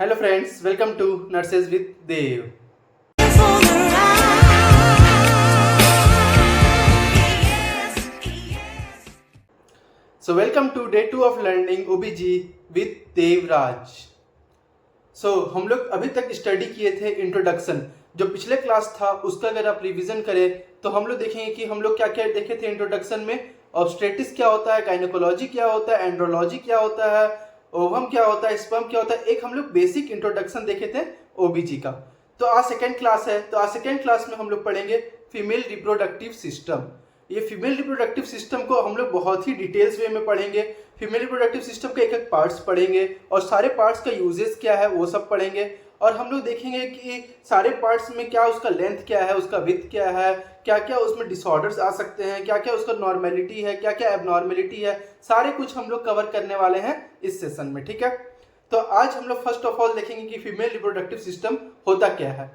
Hello friends, welcome to Nurses with Dev. So welcome to day 2 of learning OBG with Devraj. हम लोग अभी तक study किए थे इंट्रोडक्शन। जो पिछले क्लास था उसका अगर आप रिवीजन करें तो हम लोग देखेंगे कि हम लोग क्या क्या देखे थे इंट्रोडक्शन में। ऑब्स्टेटिक्स क्या होता है, गायनेकोलॉजी क्या होता है, एंड्रोलॉजी क्या होता है, ओवम क्या होता है, स्पर्म क्या होता है। एक हम लोग बेसिक इंट्रोडक्शन देखे थे ओबीजी का। तो आज सेकेंड क्लास है, तो आज सेकेंड क्लास में हम लोग पढ़ेंगे फीमेल रिप्रोडक्टिव सिस्टम। ये फीमेल रिप्रोडक्टिव सिस्टम को हम लोग बहुत ही डिटेल्स वे में पढ़ेंगे। फीमेल रिप्रोडक्टिव सिस्टम के एक एक पार्ट्स पढ़ेंगे और सारे पार्ट्स का यूजेस क्या है वो सब पढ़ेंगे। और हम लोग देखेंगे कि सारे पार्ट्स में क्या उसका लेंथ क्या है, उसका विड्थ क्या है, क्या क्या उसमें डिसऑर्डर्स आ सकते हैं, क्या क्या उसका नॉर्मेलिटी है, क्या क्या एबनॉर्मेलिटी है, सारे कुछ हम लोग कवर करने वाले हैं इस सेशन में। ठीक है, तो आज हम लोग फर्स्ट ऑफ ऑल देखेंगे कि फीमेल रिप्रोडक्टिव सिस्टम होता क्या है।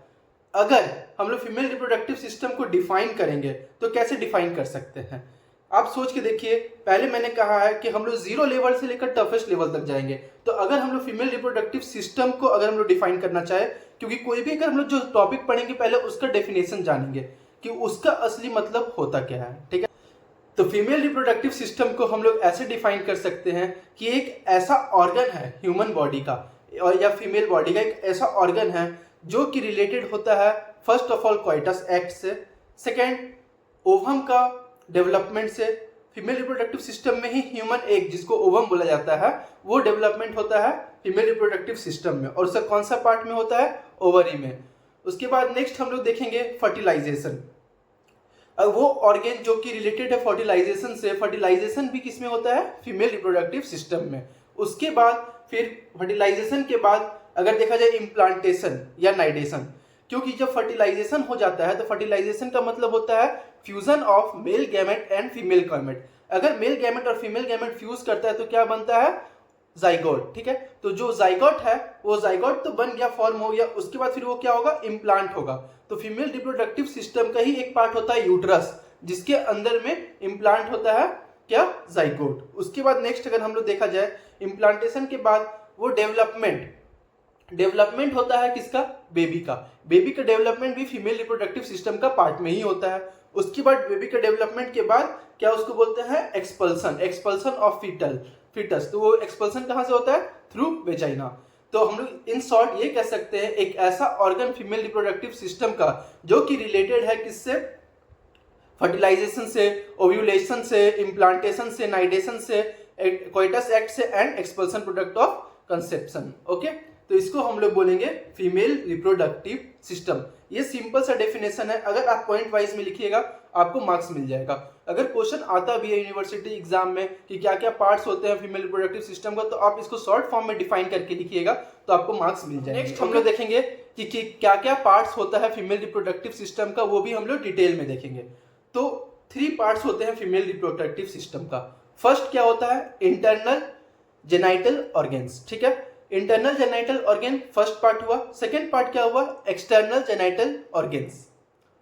अगर हम लोग फीमेल रिप्रोडक्टिव सिस्टम को डिफाइन करेंगे तो कैसे डिफाइन कर सकते हैं, आप सोच के देखिए। पहले मैंने कहा है कि हम लोग जीरो लेवल से लेकर टफेस्ट लेवल तक जाएंगे। तो अगर हम लोग फीमेल रिप्रोडक्टिव सिस्टम को अगर हम लोग डिफाइन करना चाहे, क्योंकि कोई भी अगर हम लोग जो टॉपिक पढ़ेंगे पहले उसका डेफिनेशन जानेंगे कि उसका असली मतलब होता क्या है। ठीक है, तो फीमेल रिप्रोडक्टिव सिस्टम को हम लोग ऐसे डिफाइन कर सकते हैं कि एक ऐसा ऑर्गन है ह्यूमन बॉडी का और या फीमेल बॉडी का एक ऐसा ऑर्गन है जो कि रिलेटेड होता है first of all coitus act से, सेकेंड ओवम का डेवलपमेंट से। फीमेल रिप्रोडक्टिव सिस्टम में ही ह्यूमन एग जिसको ओवम बोला जाता है वो डेवलपमेंट होता है फीमेल रिप्रोडक्टिव सिस्टम में, और उसका कौन सा पार्ट में होता है, ओवरी में। उसके बाद नेक्स्ट हम लोग देखेंगे फर्टिलाइजेशन। अब वो ऑर्गेन जो कि रिलेटेड है फर्टिलाइजेशन से, फर्टिलाइजेशन भी किसमें होता है, फीमेल रिप्रोडक्टिव सिस्टम में। उसके बाद फिर फर्टिलाइजेशन के बाद अगर देखा जाए इम्प्लांटेशन या नाइडेशन, क्योंकि जब फर्टिलाइजेशन हो जाता है तो फर्टिलाइजेशन का मतलब होता है fusion of male gamete and female gamete. अगर मेल गैमेट और फीमेल गैमेट फ्यूज करता है तो क्या बनता है, जाइगोट। ठीक है, तो जो जाइगोट है वो जाइगोट तो बन गया, फॉर्म हो गया। उसके बाद फिर वो क्या होगा, इम्प्लांट होगा। तो फीमेल रिप्रोडक्टिव सिस्टम का ही एक पार्ट होता है यूट्रस, जिसके अंदर में इम्प्लांट होता है क्या, जाइगोट। उसके बाद नेक्स्ट अगर हम लोग देखा जाए इम्प्लांटेशन के बाद वो डेवलपमेंट होता है किसका, बेबी का। बेबी का डेवलपमेंट भी फीमेल रिप्रोडक्टिव सिस्टम का पार्ट में ही होता है। उसके बाद बेबी के डेवलपमेंट के बाद क्या उसको बोलते हैं, एक्सपल्सन ऑफ फीटस। तो वो एक्सपल्सन कहां से होता है, थ्रू वेजाइना। तो हम लोग इन शॉर्ट ये कह सकते हैं एक ऐसा ऑर्गन फीमेल रिप्रोडक्टिव सिस्टम का जो कि रिलेटेड है किससे, फर्टिलाइजेशन से, ओव्यूलेशन से, इम्प्लांटेशन से, नाइडेशन से, कोइटस एक्ट से and expulsion product of conception. Okay, तो इसको हम लोग बोलेंगे फीमेल रिप्रोडक्टिव सिस्टम। ये सिंपल सा डेफिनेशन है, अगर आप पॉइंट वाइज में लिखिएगा आपको मार्क्स मिल जाएगा। अगर क्वेश्चन आता भी है यूनिवर्सिटी एग्जाम में कि क्या क्या पार्ट्स होते हैं फीमेल रिप्रोडक्टिव सिस्टम का, तो आप इसको शॉर्ट फॉर्म में डिफाइन करके लिखिएगा तो आपको मार्क्स मिल जाएंगे। नेक्स्ट हम लोग देखेंगे कि क्या क्या पार्ट्स होता है फीमेल रिप्रोडक्टिव सिस्टम का, वो भी हम लोग डिटेल में देखेंगे। तो 3 पार्ट्स होते हैं फीमेल रिप्रोडक्टिव सिस्टम का। फर्स्ट क्या होता है, इंटरनल जेनाइटल ऑर्गेन्स। ठीक है, internal genital organ first part हुआ। सेकेंड पार्ट क्या हुआ, एक्सटर्नल जेनाइटल ऑर्गेन्स।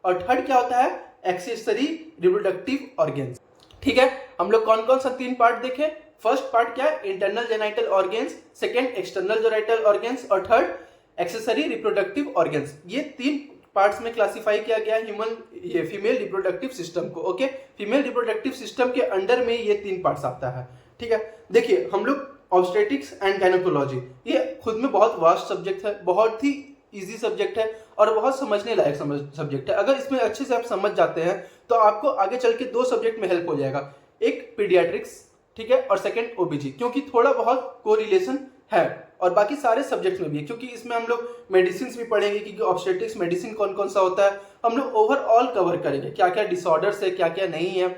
और थर्ड क्या होता है, एक्सेसरी रिप्रोडक्टिव ऑर्गेन्स। ठीक है, हम लोग कौन कौन सा 3 पार्ट देखे। फर्स्ट पार्ट क्या है, internal genital organs, second external genital organs और थर्ड एक्सेसरी रिप्रोडक्टिव ऑर्गेन्स। ये 3 पार्ट्स में क्लासिफाई किया गया ये फीमेल रिप्रोडक्टिव सिस्टम को। ओके, फीमेल रिप्रोडक्टिव सिस्टम के अंडर में ये 3 पार्ट्स आता है। ठीक है, देखिए हम लोग ऑब्स्टेटिक्स एंड गायनेकोलॉजी, ये खुद में बहुत वास्ट सब्जेक्ट है, बहुत ही इजी सब्जेक्ट है और बहुत समझने लायक सब्जेक्ट है। अगर इसमें अच्छे से आप समझ जाते हैं तो आपको आगे चल के 2 सब्जेक्ट में हेल्प हो जाएगा, एक पीडियाट्रिक्स, ठीक है, और सेकंड ओबीजी, क्योंकि थोड़ा बहुत कोरिलेशन है और बाकी सारे सब्जेक्ट्स में भी है, क्योंकि इसमें हम लोग मेडिसिन भी पढ़ेंगे क्योंकि ऑब्स्टेटिक्स मेडिसिन कौन कौन सा होता है हम लोग ओवरऑल कवर करेंगे, क्या क्या डिसऑर्डर्स है, क्या क्या नहीं है।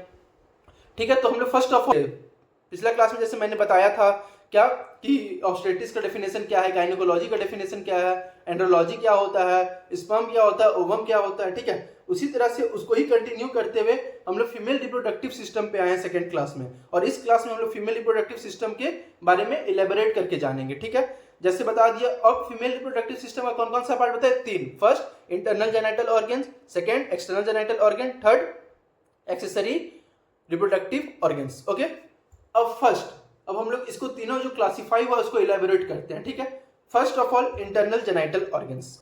ठीक है, तो हम लोग फर्स्ट ऑफ ऑल पिछला क्लास में जैसे मैंने बताया था क्या कि ऑब्स्टेटिक्स का डेफिनेशन क्या है, गायनेकोलॉजी का डेफिनेशन क्या है, एंड्रोलॉजी क्या होता है, स्पर्म क्या होता है, ओवम क्या होता है। ठीक है, उसी तरह से उसको ही कंटिन्यू करते हुए हम लोग फीमेल रिप्रोडक्टिव सिस्टम पे आए हैं सेकंड क्लास में, और इस क्लास में हम लोग फीमेल रिप्रोडक्टिव सिस्टम के बारे में इलेबोरेट करके जानेंगे। ठीक है, जैसे बता दिया। अब फीमेल रिप्रोडक्टिव सिस्टम का कौन कौन सा पार्ट बताए, 3। First internal genital organs, second external genital organ, third accessory reproductive organs. Okay, अब हम लोग इसको तीनों जो क्लासिफाई हुआ उसको इलेबोरेट करते हैं। ठीक है, first of all internal genital organs.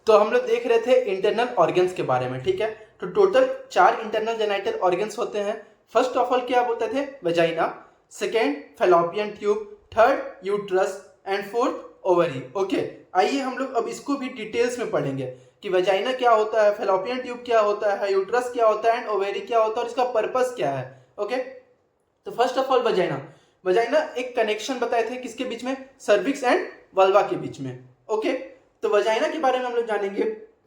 तो हम लोग देख रहे थे इंटरनल ऑर्गन्स के बारे में, ठीक है। तो टोटल 4 इंटरनल जेनाइटल ऑर्गन्स होते हैं। फर्स्ट ऑफ ऑल क्या बोलते थे, vagina, second fallopian tube, third uterus and fourth ovary. Okay, आइए हम लोग अब इसको भी डिटेल्स में पढ़ेंगे कि वजाइना क्या होता है, फैलोपियन ट्यूब क्या होता है, यूट्रस क्या होता है एंड ओवेरी क्या होता है और इसका पर्पस क्या है। ओके, तो first of all vagina, vagina एक कनेक्शन बताए थे किसके बीच में, सर्विक्स एंड वल्वा के बीच में। ओके, तो वजाइना के बारे में हम लोग जानेंगे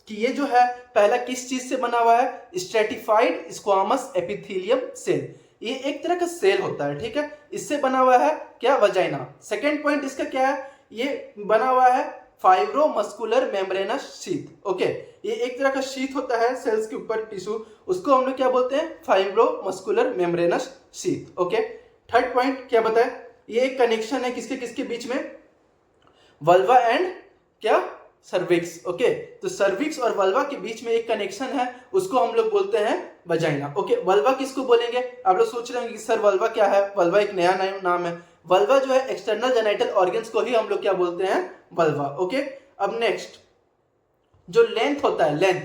कि ये जो है पहला किस चीज से बना हुआ है, स्ट्रेटिफाइड स्क्वामस एपिथेलियम सेल। ये एक तरह का सेल होता है, ठीक है, इससे बना हुआ है क्या, वजाइना। सेकेंड पॉइंट इसका क्या है, ये बना हुआ है फाइब्रोमस्कुलर मेम्ब्रेनस शीथ। ओके, ये एक तरह का शीथ होता है सेल्स के ऊपर टिश्यू, उसको हम लोग क्या बोलते हैं, fibromuscular membranes sheath. Okay, third point क्या बताए, ये एक कनेक्शन है किसके किसके बीच में, वल्वा एंड क्या, सर्विक्स। ओके, तो सर्विक्स और वल्वा के बीच में एक कनेक्शन है, उसको हम लोग बोलते हैं वजाइना। ओके, वल्वा किसको बोलेंगे, आप लोग सोच रहे होंगे कि सर वल्वा क्या है, वल्वा एक नया नाम है। वल्वा जो है एक्सटर्नल जेनाइटल ऑर्गन्स को ही हम लोग क्या बोलते हैं, वल्वा। ओके, अब नेक्स्ट जो लेंथ होता है, लेंथ,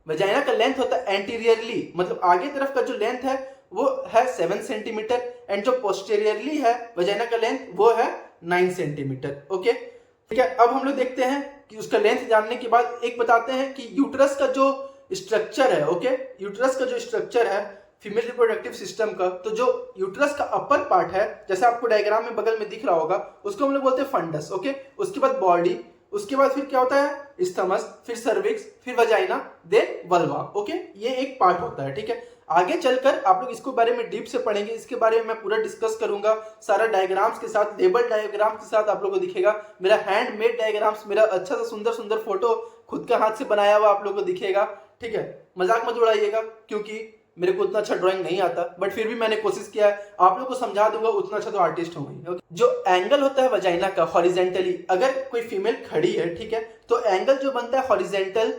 वजाइना का लेंथ होता है एंटीरियरली, मतलब आगे तरफ का जो लेंथ है वो है 7 सेंटीमीटर एंड जो पोस्टेरियरली है वजाइना का लेंथ वो है 9 सेंटीमीटर। ओके, ठीक है, अब हम लोग देखते हैं कि उसका लेंथ जानने के बाद एक बताते हैं कि यूट्रस का जो स्ट्रक्चर है। ओके, यूट्रस का जो स्ट्रक्चर है फीमेल रिप्रोडक्टिव सिस्टम का, तो जो यूट्रस का अपर पार्ट है, जैसे आपको डायग्राम में बगल में दिख रहा होगा, उसको हम लोग बोलते हैं फंडस। ओके, उसके बाद बॉडी, उसके बाद फिर क्या होता है, स्थमस, फिर सर्विक्स, फिर वजाइना, देन वल्वा। ओके, ये एक पार्ट होता है, ठीक है। आगे चलकर आप लोग इसको बारे में डीप से पढ़ेंगे, इसके बारे में मैं पूरा डिस्कस करूंगा, सारा डायग्राम्स के साथ, लेबल डायग्राम के साथ आप लोगों को दिखेगा, मेरा हैंडमेड डायग्राम्स, मेरा अच्छा सा सुंदर सुंदर फोटो खुद का हाथ से बनाया हुआ आप लोगों को दिखेगा, ठीक है। मजाक मत उड़ाइएगा क्योंकि मेरे को उतना अच्छा ड्राइंग नहीं आता, बट फिर भी मैंने कोशिश किया है, आप लोग को समझा दूंगा, उतना अच्छा तो आर्टिस्ट हूँ ही। जो एंगल होता है वजाइना का हॉरिजेंटली, अगर कोई फीमेल खड़ी है, ठीक है, तो एंगल जो बनता है हॉरिजेंटल,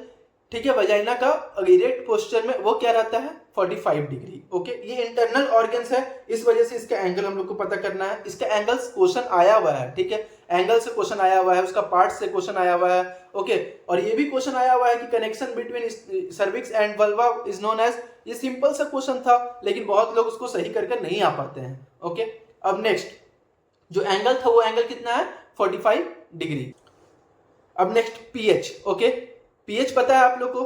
ठीक है, वजाइना का इरेक्ट पोस्चर में वो क्या रहता है, 45 डिग्री। ओके, ये इंटरनल ऑर्गन्स है, इस वजह से इसका एंगल हम लोग को पता करना है। इसका एंगल क्वेश्चन आया हुआ है, ठीक है, एंगल से क्वेश्चन आया हुआ है, उसका पार्ट से क्वेश्चन आया हुआ है। ओके, और ये भी क्वेश्चन आया हुआ है कि connection between cervix and vulva is known as, ये सिंपल सा क्वेश्चन था लेकिन बहुत लोग उसको सही करके नहीं आ पाते हैं। ओके, अब नेक्स्ट जो एंगल था वो एंगल कितना है, 45 डिग्री। अब नेक्स्ट पीएच। ओके, पीएच पता है आप लोग को,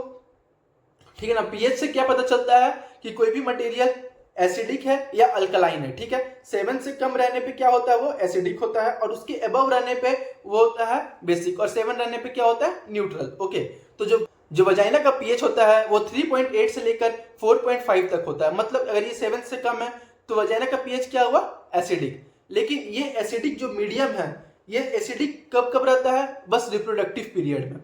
ठीक है ना। पीएच से क्या पता चलता है कि कोई भी मटेरियल एसिडिक है या अल्कलाइन है, ठीक है। 7 से कम रहने पे क्या होता है, वो एसिडिक होता है, और उसके अबव रहने पे वो होता है बेसिक, और 7 रहने पे क्या होता है, न्यूट्रल। ओके, तो जो वजाइना का पीएच होता है वो 3.8 से लेकर 4.5 तक होता है, मतलब अगर ये 7 से कम है तो वजाइना का पीएच क्या हुआ, एसिडिक। लेकिन ये एसिडिक जो मीडियम है, ये एसिडिक कब कब रहता है, बस रिप्रोडक्टिव पीरियड में।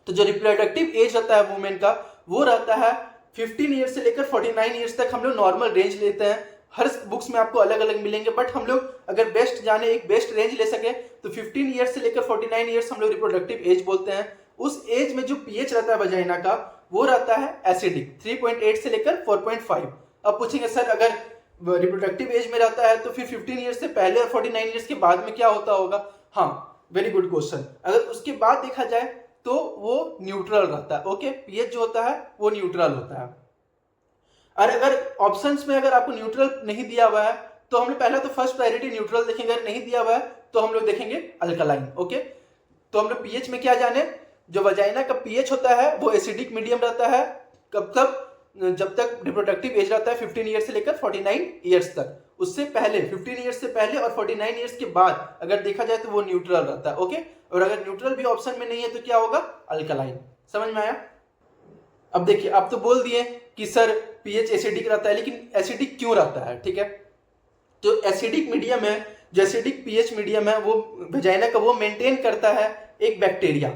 तो जो रिप्रोडक्टिव एज रहता है वुमेन का, वो रहता है 15 ईयर्स से लेकर 49 ईयर्स तक। हम लोग नॉर्मल रेंज लेते हैं, हर बुक्स में आपको अलग अलग मिलेंगे, बट हम लोग अगर बेस्ट जाने, एक बेस्ट रेंज ले सके तो 15 ईयर्स से लेकर 49 ईयर्स हम लोग रिप्रोडक्टिव एज बोलते हैं। उस एज में जो पीएच रहता है वजाइना का वो रहता है एसिडिक, 3.8 से लेकर 4.5। अब पूछेंगे सर अगर रिप्रोडक्टिव एज में रहता है तो फिर 15 ईयर्स से पहले और 49 ईयर्स के बाद में क्या होता होगा। हाँ, वेरी गुड क्वेश्चन। अगर उसके बाद देखा जाए तो वो न्यूट्रल रहता है। ओके, पीएच जो होता है वो न्यूट्रल होता है। और अगर ऑप्शंस में अगर आपको न्यूट्रल नहीं दिया हुआ है तो हम लोग पहले तो फर्स्ट प्रायोरिटी न्यूट्रल देखेंगे, अगर नहीं दिया हुआ है तो हम लोग देखेंगे अल्कलाइन। ओके, तो हम लोग पीएच में क्या जाने, जो वजाइना का पीएच होता है वो एसिडिक मीडियम रहता है, कब तक, जब तक रिप्रोडक्टिव एज रहता है 15 ईयर्स से लेकर 49 ईयर्स तक। उससे पहले 15 ईयर्स से पहले और 49 ईयर्स के बाद अगर देखा जाए तो वो न्यूट्रल रहता है। ओके, और अगर न्यूट्रल भी ऑप्शन में नहीं है तो क्या होगा, अल्कलाइन। समझ में आया। अब देखिए, आप तो बोल दिए कि सर पीएच एसिडिक रहता है, लेकिन एसिडिक क्यों रहता है, ठीक है। तो एसिडिक मीडियम है, जो एसिडिक पीएच मीडियम है वो वजाइना का वो मेंटेन करता है एक बैक्टीरिया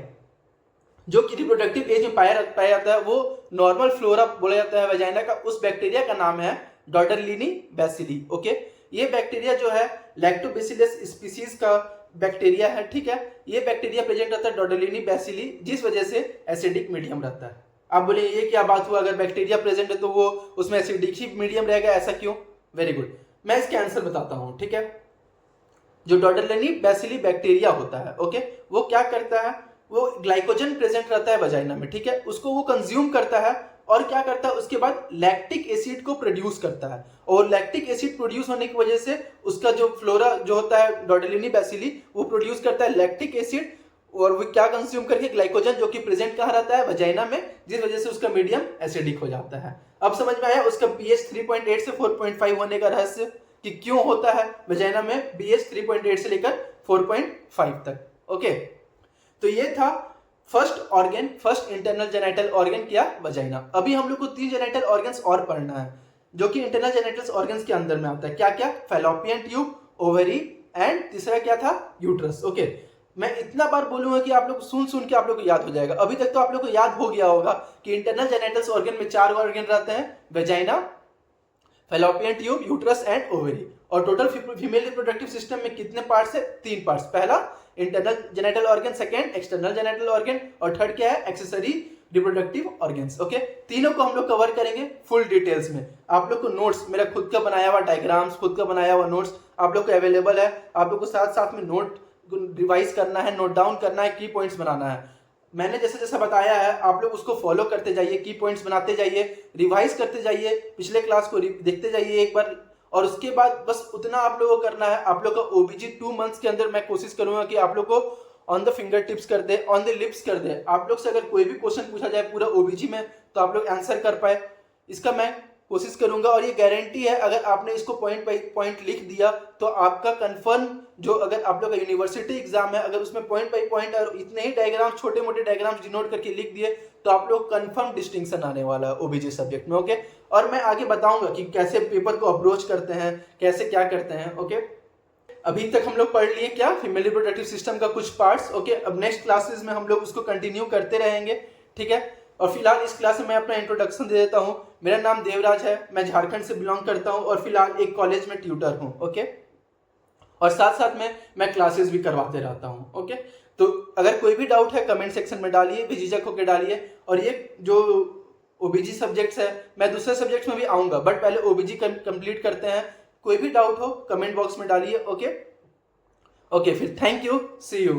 जो कि रिप्रोडक्टिव एज में पाया जाता है, वो नॉर्मल फ्लोरा बोला जाता है वजाइना का। उस बैक्टीरिया का नाम है डॉर्डरलिनी बैसिली। ओके, ये बैक्टीरिया जो है लैक्टोबैसिलस स्पीसीज का बैक्टीरिया है, ठीक है। ये बैक्टीरिया प्रेजेंट रहता है डॉर्डरलिनी बैसिली, जिस वजह से एसिडिक मीडियम रहता है। आप बोले ये क्या बात हुआ, अगर बैक्टीरिया प्रेजेंट है तो वो उसमें एसिडिक ही मीडियम रहेगा, ऐसा क्यों। वेरी गुड, मैं इसके आंसर बताता हूँ, ठीक है। जो डॉर्डेलिनी बैसिली बैक्टीरिया होता है, ओके, वो क्या करता है, वो ग्लाइकोजन प्रेजेंट रहता है वजाइना में, ठीक है, उसको वो कंज्यूम करता है और क्या करता है उसके बाद लैक्टिक एसिड को प्रोड्यूस करता है, और लैक्टिक एसिड प्रोड्यूस होने की वजह से उसका जो फ्लोरा जो होता है डॉर्डेलिनी बैसिली वो प्रोड्यूस करता है लैक्टिक एसिड, और वो क्या कंज्यूम करके ग्लाइकोजन जो कि प्रेजेंट कहाँ रहता है वजाइना में, जिस वजह से उसका मीडियम एसिडिक हो जाता है। अब समझ में आया उसका pH 3.8 से 4.5 होने का रहस्य कि क्यों होता है वजाइना में pH 3.8 से लेकर 4.5 तक, ओके। तो ये था फर्स्ट इंटरनल जेनिटल ऑर्गन किया वजाइना। अभी हम लोग को 3 जेनिटल ऑर्गन्स और पढ़ना है जो कि इंटरनल जेनिटल ऑर्गन्स के अंदर में आता है। क्या क्या? फैलोपियन ट्यूब, ओवरी एंड तीसरा क्या था? Uterus, okay. मैं इतना बार बोलूंगा कि आप लोग सुन के आप लोग को याद हो जाएगा। अभी तक तो आप लोग को याद हो गया होगा कि इंटरनल जेनिटल ऑर्गन में 4 ऑर्गन रहते हैं, vagina, fallopian tube, uterus and ovary. और टोटल फीमेल रिप्रोडक्टिव सिस्टम में कितने पार्ट्स है? 3 पार्ट्स। पहला internal genital organ, second external genital organ और थर्ड क्या है? Accessory reproductive organs, okay. तीनों को हम लोग कवर करेंगे फुल डिटेल्स में। आप लोग को नोट्स, मेरा खुद का बनाया हुआ डायग्राम्स, खुद का बनाया हुआ नोट्स आप लोग को अवेलेबल है। आप लोग को साथ साथ में नोट रिवाइज करना है, नोट डाउन करना है, की पॉइंट्स बनाना है। मैंने जैसे जैसा बताया है आप लोग उसको फॉलो करते जाइए, की पॉइंट्स बनाते जाइए, रिवाइज करते जाइए, पिछले क्लास को देखते जाइए एक बार, और उसके बाद बस उतना आप लोगों को करना है। आप लोग का ओबीजी 2 मंथ्स के अंदर मैं कोशिश करूंगा कि आप लोग को ऑन द फिंगर टिप्स कर दे, ऑन द लिप्स कर दे। आप लोग से अगर कोई भी क्वेश्चन पूछा जाए पूरा ओबीजी में तो आप लोग आंसर कर पाए, इसका मैं कोशिश करूंगा। और ये गारंटी है अगर आपने इसको पॉइंट बाई पॉइंट लिख दिया तो आपका कंफर्म, जो अगर आप लोग का यूनिवर्सिटी एग्जाम है, अगर उसमें पॉइंट बाई पॉइंट और इतने ही डायग्राम, छोटे मोटे डायग्राम्स डिनोट करके लिख दिए तो आप लोग कंफर्म डिस्टिंक्शन आने वाला है ओबीजी सब्जेक्ट में, ओके। और मैं आगे बताऊंगा कि कैसे पेपर को अप्रोच करते हैं, कैसे क्या करते हैं, ओके। अभी तक हम लोग पढ़ लिए क्या? फीमेल रिप्रोडक्टिव सिस्टम का कुछ पार्ट्स, ओके। अब नेक्स्ट क्लासेस में हम लोग उसको कंटिन्यू करते रहेंगे, ठीक है। और फिलहाल इस क्लास में मैं अपना इंट्रोडक्शन दे देता हूँ। मेरा नाम देवराज है, मैं झारखंड से बिलोंग करता हूँ और फिलहाल एक कॉलेज में ट्यूटर हूँ, ओके। और साथ साथ में मैं क्लासेस भी करवाते रहता हूँ, ओके। तो अगर कोई भी डाउट है कमेंट सेक्शन में डालिए, बेझिझक होकर डालिए। और ये जो ओबीजी सब्जेक्ट्स है, मैं दूसरे सब्जेक्ट्स में भी आऊँगा, बट पहले ओबीजी कंप्लीट करते हैं। कोई भी डाउट हो कमेंट बॉक्स में डालिए, ओके। ओके, फिर थैंक यू, सी यू।